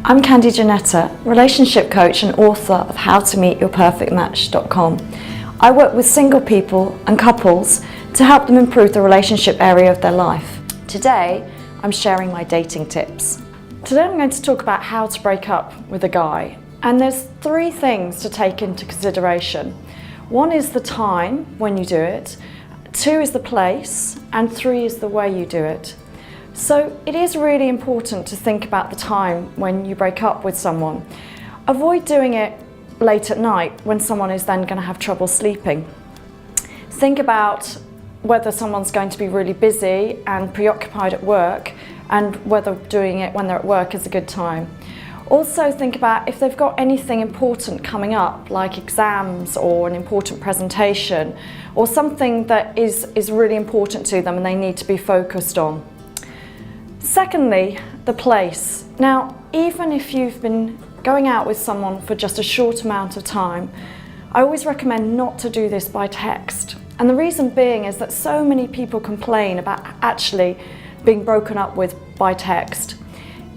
I'm Candy Janetta, relationship coach and author of HowToMeetYourPerfectMatch.com. I work with single people and couples to help them improve the relationship area of their life. Today, I'm sharing my dating tips. Today I'm going to talk about how to break up with a guy. And there's 3 things to take into consideration. 1 is the time when you do it, 2 is the place, and 3 is the way you do it. So it is really important to think about the time when you break up with someone. Avoid doing it late at night when someone is then going to have trouble sleeping. Think about whether someone's going to be really busy and preoccupied at work and whether doing it when they're at work is a good time. Also think about if they've got anything important coming up, like exams or an important presentation or something that is really important to them and they need to be focused on. Secondly, the place. Now, even if you've been going out with someone for just a short amount of time, I always recommend not to do this by text. And the reason being is that so many people complain about actually being broken up with by text.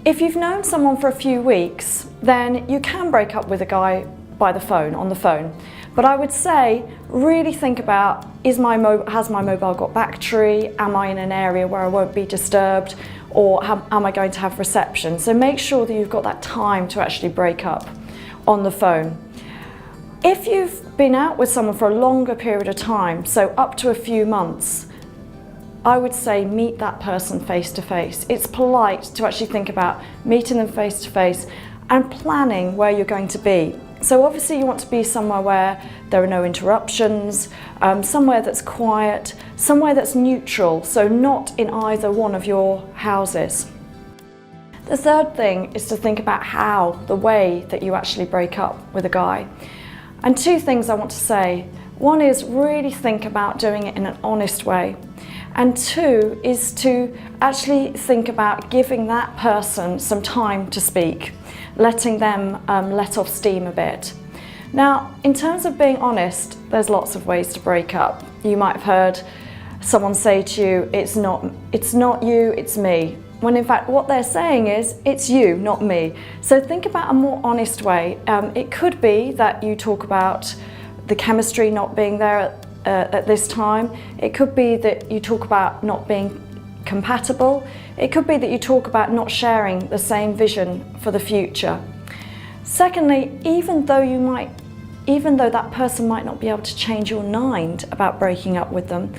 If you've known someone for a few weeks, then you can break up with a guy by the phone, on the phone. But I would say, really think about, has my mobile got battery? Am I in an area where I won't be disturbed? Or am I going to have reception? So make sure that you've got that time to actually break up on the phone. If you've been out with someone for a longer period of time, so up to a few months, I would say meet that person face to face. It's polite to actually think about meeting them face to face and planning where you're going to be. So obviously you want to be somewhere where there are no interruptions, somewhere that's quiet, somewhere that's neutral, so not in either one of your houses. The third thing is to think about the way that you actually break up with a guy. And 2 things I want to say. 1 is really think about doing it in an honest way. And 2 is to actually think about giving that person some time to speak, letting them let off steam a bit. Now, in terms of being honest, there's lots of ways to break up. You might have heard someone say to you, it's not you, it's me. When in fact what they're saying is, it's you, not me. So think about a more honest way. It could be that you talk about the chemistry not being there at this time. It could be that you talk about not being compatible. It could be that you talk about not sharing the same vision for the future. Secondly, even though that person might not be able to change your mind about breaking up with them,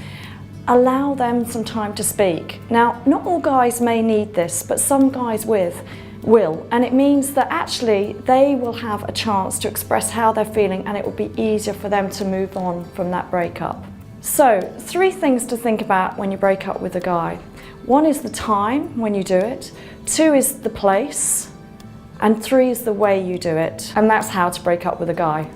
allow them some time to speak. Now, not all guys may need this, but some guys will, and it means that actually they will have a chance to express how they're feeling and it will be easier for them to move on from that breakup. So, 3 things to think about when you break up with a guy. 1 is the time when you do it, 2 is the place, and 3 is the way you do it. And that's how to break up with a guy.